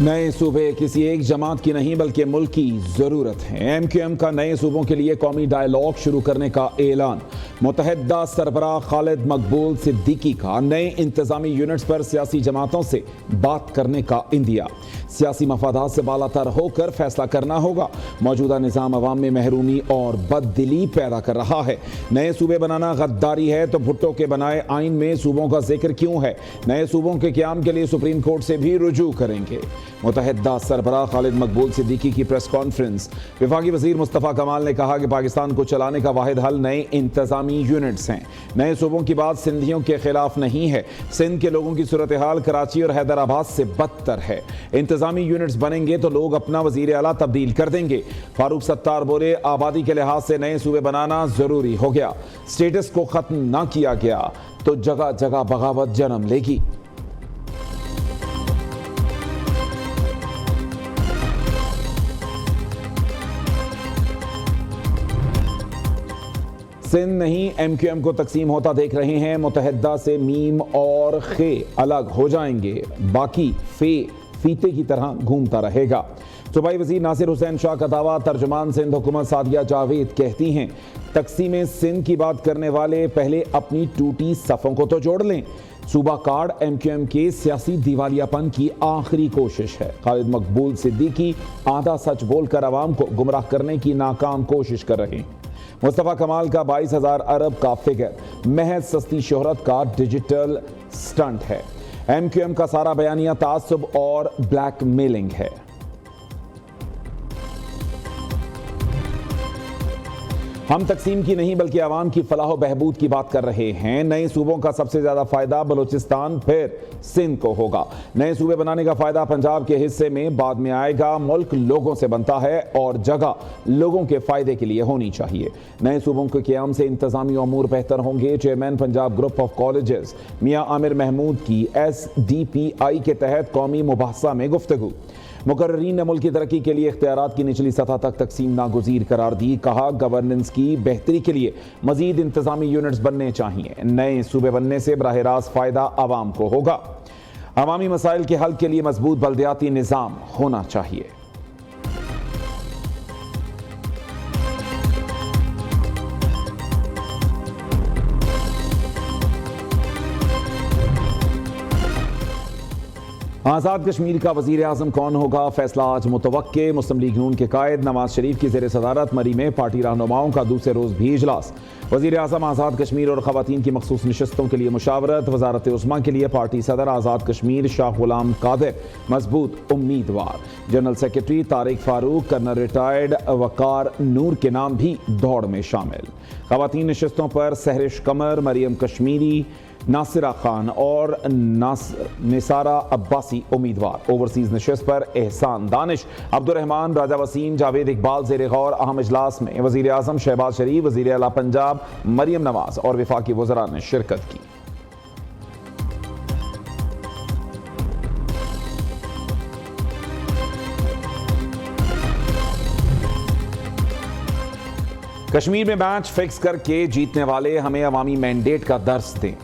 नए सूबे किसी एक जमात की नहीं बल्कि मुल्क की जरूरत है। एमक्यूएम का नए सूबों के लिए कौमी डायलॉग शुरू करने का ऐलान। मुतहद्दा सरबराह खालिद मकबूल सिद्दीकी का नए इंतजामी यूनिट्स पर सियासी जमातों से बात करने का इंदिया। सियासी मफादात से बालातर होकर फैसला करना होगा। मौजूदा निज़ाम अवाम में महरूमी और बददिली पैदा कर रहा है। नए सूबे बनाना गद्दारी है तो भुट्टो के बनाए आइन में सूबों का जिक्र क्यों है? नए सूबों के क़याम के लिए सुप्रीम कोर्ट से भी रुजू करेंगे। मुतहद्दा सरबराह खालिद मकबूल सिद्दीकी की प्रेस कॉन्फ्रेंस। वफाकी वज़ीर मुस्तफ़ा कमाल ने कहा कि पाकिस्तान को चलाने का वाहिद हल नए इंतजामी यूनिट्स हैं। नए सूबों की बात सिंधियों के खिलाफ नहीं है। सिंध के लोगों की सूरत हाल कराची और हैदराबाद से बदतर है। इंतजामी यूनिट्स बनेंगे तो लोग अपना वज़ीर आला तब्दील कर देंगे। फारूक सत्तार बोले, आबादी के लिहाज से नए सूबे बनाना जरूरी हो गया। स्टेटस को खत्म ना किया गया तो जगह जगह बगावत जन्म लेगी। सिंध नहीं एमक्यूएम को तकसीम होता देख रहे हैं। मुतहद्दा से मीम और खे अलग हो जाएंगे, बाकी फे फीते की तरह घूमता रहेगा। सूबाई वज़ीर नासिर हुसैन शाह का दावा। तर्जुमान सिंध हुकूमत सादिया जावेद कहती हैं, तकसीम सिंध की बात करने वाले पहले अपनी टूटी सफ़ों को तो जोड़ लें। सूबा कार्ड एमक्यूएम के सियासी दिवालियापन की आखिरी कोशिश है। खालिद मकबूल सिद्दीकी आधा सच बोलकर आवाम को गुमराह करने की नाकाम कोशिश कर रहे हैं। मुस्तफ़ा कमाल का 22,000 अरब का फिगर महज सस्ती शोहरत का डिजिटल स्टंट है। एमक्यूएम का सारा बयानिया तासुब और ब्लैकमेलिंग है। हम तकसीम की नहीं बल्कि आवाम की फलाह बहबूद की बात कर रहे हैं। नए सूबों का सबसे ज्यादा फायदा बलूचिस्तान फिर सिंध को होगा। नए सूबे बनाने का फायदा पंजाब के हिस्से में बाद में आएगा। मुल्क लोगों से बनता है और जगह लोगों के फायदे के लिए होनी चाहिए। नए सूबों के क़याम से इंतजामी अमूर बेहतर होंगे। Chairman Punjab Group of Colleges Mian Aamir Mahmood की SDPI के तहत कौमी मुबाहसा में गुफ्तगू। मुकर्रीन ने मुल्क की तरक्की के लिए इख्तियारात की निचली सतह तक तकसीम नागुज़ीर करार दी। कहा, गवर्नेंस की बेहतरी के लिए मजीद इंतजामी यूनिट्स बनने चाहिए। नए सूबे बनने से बराह रास्त फ़ायदा आवाम को होगा। अवामी मसाइल के हल के लिए मजबूत बल्दियाती निज़ाम होना चाहिए। आज़ाद कश्मीर का वज़ीर आज़म कौन होगा, फैसला आज मुतवक्के। मुस्लिम लीग नून के कायद नवाज शरीफ की ज़ेर सदारत मरी में पार्टी रहनुमाओं का दूसरे रोज़ भी इजलास। वज़ीर आज़म आज़ाद कश्मीर और ख़वातीन की मखसूस नशस्तों के लिए मुशावरत। वज़ारत उस्मा के लिए पार्टी सदर आज़ाद कश्मीर शाह गुलाम कादिर मजबूत उम्मीदवार। General secretary Tariq Farooq, colonel retired Waqar Noor के नाम भी दौड़ में शामिल। ख़वातीन नशस्तों पर सहरिश कमर, मरियम कश्मीरी, नासिरा खान और निसारा अब्बासी उम्मीदवार। ओवरसीज नशस्त पर एहसान दानिश, अब्दुर्रहमान, राजा वसीम, जावेद इकबाल ज़ेर गौर। अहम इजलास में वज़ीर आज़म शहबाज शरीफ, वज़ीर आला पंजाब मरियम नवाज और वफाकी वज़रा ने शिरकत की। कश्मीर में मैच फिक्स करके जीतने वाले हमें अवामी मैंडेट का दर्स दें।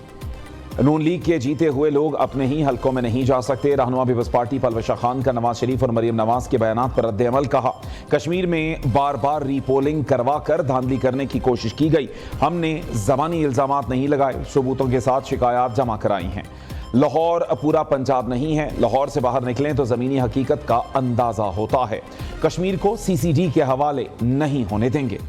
नून लीग के जीते हुए लोग अपने ही हलकों में नहीं जा सकते। रहनुमा पीपल्स पार्टी पलवशा खान का नवाज शरीफ और मरियम नवाज के बयानात पर रद्द अमल। कहा, कश्मीर में बार बार रीपोलिंग करवा कर धांधली करने की कोशिश की गई। हमने ज़बानी इल्ज़ामात नहीं लगाए, सबूतों के साथ शिकायत जमा कराई हैं। लाहौर पूरा पंजाब नहीं है। लाहौर से बाहर निकलें तो ज़मीनी हकीकत का अंदाज़ा होता है। कश्मीर को CCD के हवाले नहीं होने देंगे।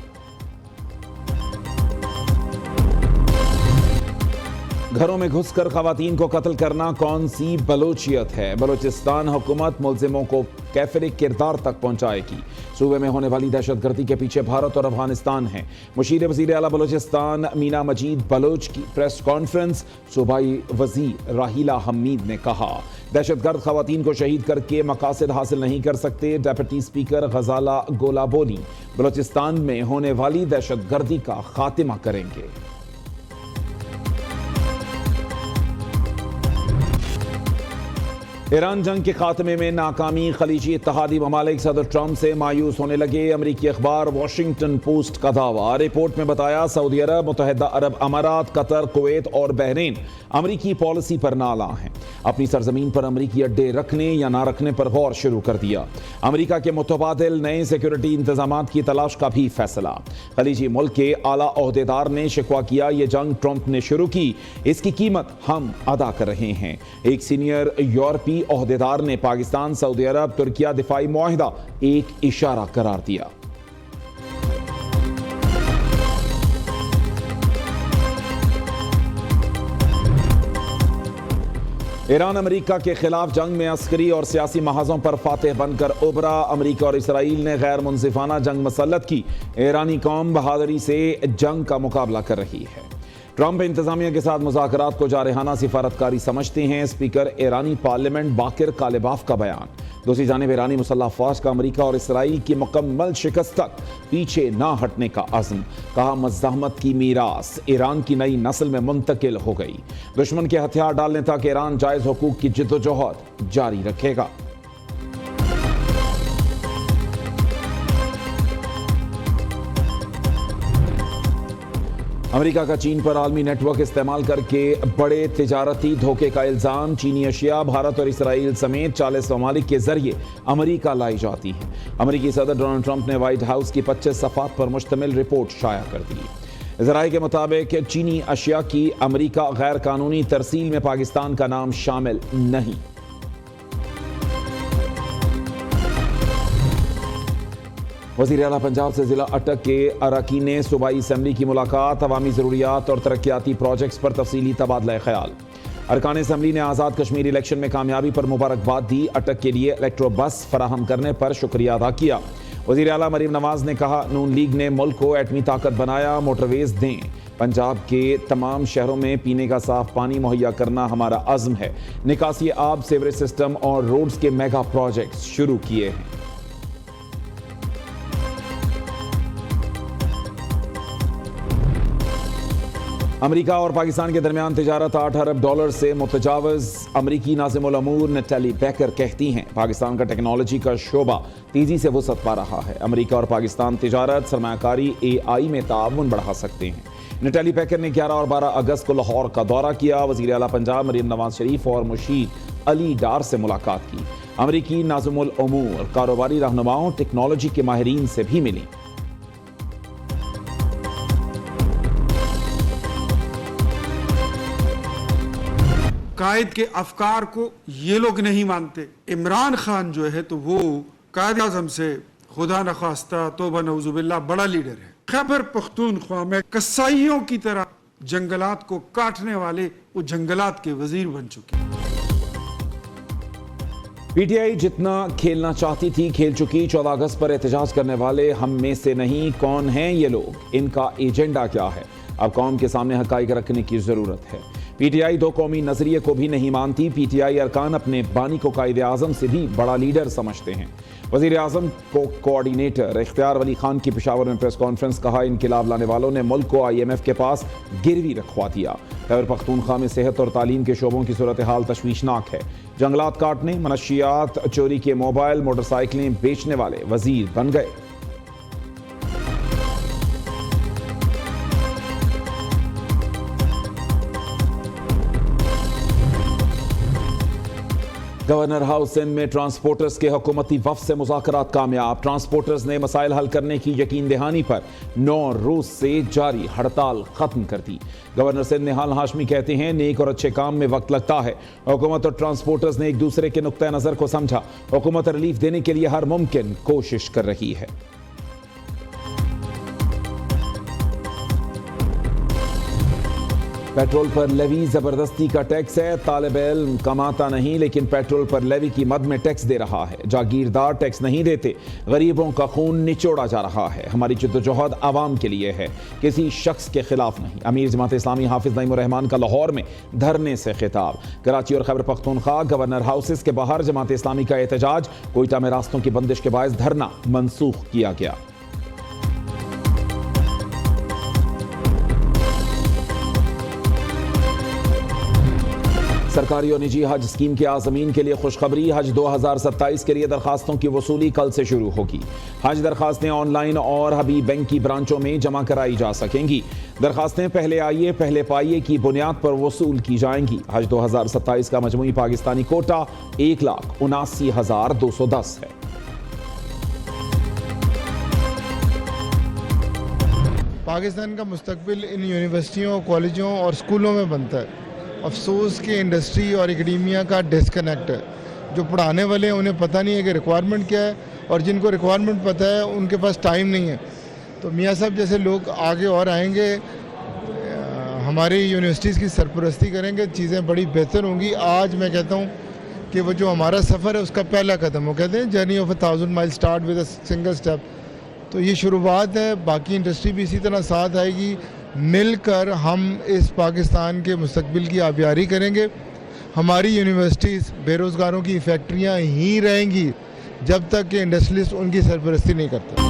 घरों में घुसकर खवातीन को कत्ल करना कौन सी बलोचियत है? बलोचिस्तान हुकूमत मुल्जिमों को कैफरे किरदार तक पहुंचाएगी। सूबे में होने वाली दहशतगर्दी के पीछे भारत और अफगानिस्तान है। मुशीर वज़ीर आला बलोचिस्तान मीना मजीद बलोच की प्रेस कॉन्फ्रेंस। सूबाई वज़ीर राहिला हमीद ने कहा, दहशतगर्द खवातीन को शहीद करके मकासद हासिल नहीं कर सकते। डेप्यूटी स्पीकर गजाला गोला बोली, बलोचिस्तान में होने वाली दहशतगर्दी का खात्मा करेंगे। ईरान जंग के खात्मे में नाकामी, खलीजी इत्तेहादी ममालिक सदर ट्रंप से मायूस होने लगे। अमरीकी अखबार वॉशिंगटन पोस्ट का दावा। रिपोर्ट में बताया सऊदी अरब, मुत्तहिदा अरब अमारात, कतर, कुवैत और बहरीन अमरीकी पॉलिसी पर नाला हैं। अपनी सरजमीन पर अमरीकी अड्डे रखने या ना रखने पर गौर शुरू कर दिया। अमरीका के मुतबादिल नए सिक्योरिटी इंतजाम की तलाश का भी फैसला। खलीजी मुल्क के आला ओहदेदार ने शिकवा किया, ये जंग ट्रंप ने शुरू की, इसकी कीमत हम अदा कर रहे हैं। एक सीनियर यूरोपीय ओहदेदार ने पाकिस्तान, सऊदी अरब, तुर्किया दिफाई मुआहिदा एक इशारा करार दिया। ईरान अमेरिका के खिलाफ जंग में अस्करी और सियासी महाजों पर फातेह बनकर उभरा। अमेरिका और इसराइल ने गैर मुनसिफाना जंग मसल्लत की। ईरानी कौम बहादुरी से जंग का मुकाबला कर रही है। ट्रंप इंतजामिया के साथ मुज़ाकरात को जारहाना सिफारतकारी समझते हैं। स्पीकर ईरानी पार्लियामेंट बाकिर कालिबाफ का बयान। दूसरी जानिब ईरानी मुसल्लह फ़ौज का अमेरिका और इसराइल की मुकम्मल शिकस्त तक पीछे ना हटने का अज़्म। कहा मज़ाहमत की मीरास ईरान की नई नस्ल में मुंतकिल हो गई। दुश्मन के हथियार डालने तक ईरान जायज़ हुकूक की जिद्दोजहद जारी रखेगा। अमेरिका का चीन पर आलमी नेटवर्क इस्तेमाल करके बड़े तिजारती धोखे का इल्जाम। चीनी अशिया भारत और इसराइल समेत 40 ममालिक के जरिए अमेरिका लाई जाती हैं। अमेरिकी सदर डोनाल्ड ट्रंप ने व्हाइट हाउस की 25 सफ़ात पर मुश्तमिल रिपोर्ट शाया कर दी। ज़राए के मुताबिक चीनी अशिया की अमेरिका गैर कानूनी तरसील में पाकिस्तान का नाम शामिल नहीं। वज़ीर आला पंजाब से जिला अटक के अरकान सूबाई असम्बली की मुलाकात। अवामी ज़रूरियात और तरक्याती प्रोजेक्ट्स पर तफसीली तबादला ख्याल। अरकान असम्बली ने आज़ाद कश्मीर इलेक्शन में कामयाबी पर मुबारकबाद दी। अटक के लिए इलेक्ट्रो बस फराहम करने पर शुक्रिया अदा किया। वज़ीर आला मरीम नवाज ने कहा नून लीग ने मुल्क को एटमी ताकत बनाया, मोटरवेज दें। पंजाब के तमाम शहरों में पीने का साफ पानी मुहैया करना हमारा अज़्म है। निकासी आब, सीवरेज सिस्टम और रोड्स के मेगा प्रोजेक्ट्स शुरू किए हैं। अमेरिका और पाकिस्तान के दरमियान तिजारत $8 अरब से मुतजावज़। अमरीकी नाज़िमुल अमूर नैटली बैकर कहती हैं पाकिस्तान का टेक्नोलॉजी का शोबा तेज़ी से वसअत पा रहा है। अमेरिका और पाकिस्तान तिजारत, सरमायाकारी, AI में ताउन बढ़ा सकते हैं। नैटली बैकर ने 11 और 12 अगस्त को लाहौर का दौरा किया। वज़ीर आला पंजाब मरीम नवाज शरीफ और मुशीर अली डार से मुलाकात की। अमरीकी नाज़िमुल अमूर कारोबारी रहनुमाओं, टेक्नोलॉजी के माहिरीन से भी मिली। कायद के अफकार को ये लोग नहीं मानते। इमरान खान जो है तो वो कायद आज़म से खुदा न खास्ता तौबा नऊजुबिल्लाह बड़ा लीडर है। खैबर पख्तूनख्वा में कसाईयों की तरह जंगलात को काटने वाले वो जंगलात के वजीर बन चुके। PTI जितना खेलना चाहती थी खेल चुकी। 14 अगस्त पर एहतजाज करने वाले हम में से नहीं। कौन हैं ये लोग, इनका एजेंडा क्या है? अब कौम के सामने हकाइक रखने की जरूरत है। PTI दो कौमी नजरिए को भी नहीं मानती। PTI अरकान अपने बानी को कायदे आज़म से भी बड़ा लीडर समझते हैं। वज़ीर आज़म को कोऑर्डिनेटर इख्तियार वली खान की पेशावर में प्रेस कॉन्फ्रेंस। कहा इनकिलाब लाने वालों ने मुल्क को IMF के पास गिरवी रखवा दिया। खैबर पख्तूनख्वा में सेहत और तालीम के शोबों की सूरत हाल तशवीशनाक है। जंगलात काटने, मनशियात चोरी के मोबाइल मोटरसाइकिलें बेचने वाले वजीर बन गए। गवर्नर हाउस सिंध में ट्रांसपोर्टर्स के हुकूमती वफ़द से मुज़ाकरात कामयाब। ट्रांसपोर्टर्स ने मसाइल हल करने की यकीन दहानी पर 9 रोज से जारी हड़ताल खत्म कर दी। गवर्नर सिंध निहाल हाशमी कहते हैं नेक और अच्छे काम में वक्त लगता है। हुकूमत और ट्रांसपोर्टर्स ने एक दूसरे के नुक्ता नज़र को समझा। हुकूमत रिलीफ देने के लिए हर मुमकिन कोशिश कर रही है। पेट्रोल पर लेवी जबरदस्ती का टैक्स है। तालिब इल्म कमाता नहीं लेकिन पेट्रोल पर लेवी की मद में टैक्स दे रहा है। जागीरदार टैक्स नहीं देते। गरीबों का खून निचोड़ा जा रहा है। हमारी जद्दोजहद आवाम के लिए है, किसी शख्स के खिलाफ नहीं। अमीर जमात इस्लामी हाफिज नईमुर रहमान का लाहौर में धरने से खिताब। कराची और खैबर पख्तूनख्वा गवर्नर हाउसेस के बाहर जमात इस्लामी का एहतजाज। कोयटा में रास्तों की बंदिश के बायस धरना मनसूख किया गया। सरकारी और निजी हज स्कीम के आज़मीन के लिए खुशखबरी। हज 2027 के लिए दरखास्तों की वसूली कल से शुरू होगी। हज दरखास्तें ऑनलाइन और हबीब बैंक की ब्रांचों में जमा कराई जा सकेंगी। दरखास्तें पहले आइए पहले पाइए की बुनियाद पर वसूल की जाएंगी। हज 2027 का मजमूई पाकिस्तानी कोटा 1,79,210 है। पाकिस्तान का मुस्तकबिल इन यूनिवर्सिटियों, कॉलेजों और स्कूलों में बनता है। अफसोस कि इंडस्ट्री और एकेडमिया का डिस्कनेक्ट है। जो पढ़ाने वाले हैं उन्हें पता नहीं है कि रिक्वायरमेंट क्या है, और जिनको रिक्वायरमेंट पता है उनके पास टाइम नहीं है। तो मियाँ साहब जैसे लोग आगे और आएंगे, हमारी यूनिवर्सिटीज़ की सरपरस्ती करेंगे, चीज़ें बड़ी बेहतर होंगी। आज मैं कहता हूँ कि वो जो हमारा सफ़र है उसका पहला कदम, वो कहते हैं journey of 1000 mile start with a single step. तो ये शुरुआत है, बाकी इंडस्ट्री भी इसी तरह साथ आएगी। मिलकर हम इस पाकिस्तान के मुस्तकबिल की आबियारी करेंगे। हमारी यूनिवर्सिटीज़ बेरोज़गारों की फैक्ट्रियां ही रहेंगी जब तक कि इंडस्ट्रियलिस्ट उनकी सरपरस्ती नहीं करते।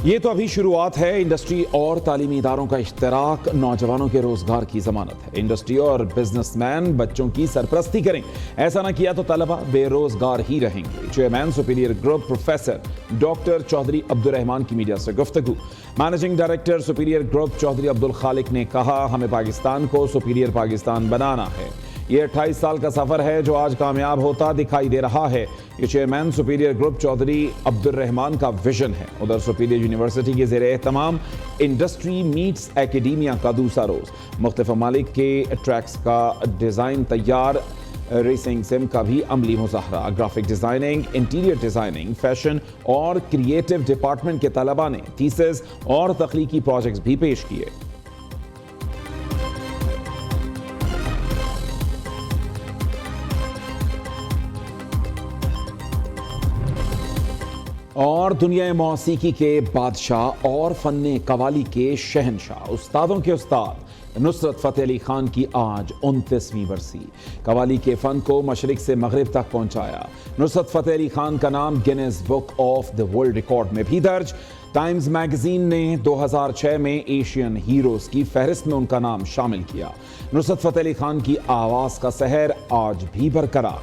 ये तो अभी शुरुआत है। इंडस्ट्री और तालीमी इदारों का इश्तराक नौजवानों के रोजगार की जमानत है। इंडस्ट्री और बिजनेसमैन बच्चों की सरपरस्ती करें। ऐसा ना किया तो तलबा बेरोजगार ही रहेंगे। Chairman superior Group professor doctor Chaudhry Abdul Rehman की मीडिया से गुफ्तगू। Managing director Superior group Chaudhry Abdul Khaliq ने कहा, हमें पाकिस्तान को सुपीरियर पाकिस्तान बनाना है। ये 28 साल का सफर है जो आज कामयाब होता दिखाई दे रहा है। ये chairman superior group Chaudhry Abdul Rahman का विजन है। उधर सुपीरियर यूनिवर्सिटी के ज़ेरे एहतमाम इंडस्ट्री मीट्स एकेडमिया का दूसरा रोज। मुख्तलिफ ममालिक के ट्रैक्स का डिज़ाइन तैयार, रेसिंग सिम का भी अमली मुजाहरा। Graphic designing, interior designing, fashion और क्रिएटिव डिपार्टमेंट के तलबा ने थीसिस और तख्लीकी प्रोजेक्ट्स भी पेश किए। और दुनिया मौसीकी के बादशाह और फन्ने कवाली के शहनशाह, उस्तादों के उस्ताद नुसरत फ़तेह अली खान की आज 29वीं बरसी। कवाली के फ़न को मशरिक से मगरिब तक पहुंचाया। नुसरत फ़तेह अली खान का नाम Guinness book of the world record में भी दर्ज। टाइम्स मैगजीन ने 2006 में एशियन हीरोज़ की फहरिस्त में उनका नाम शामिल किया। नुसरत फ़तेह अली खान की आवाज़ का सहर आज भी बरकरार।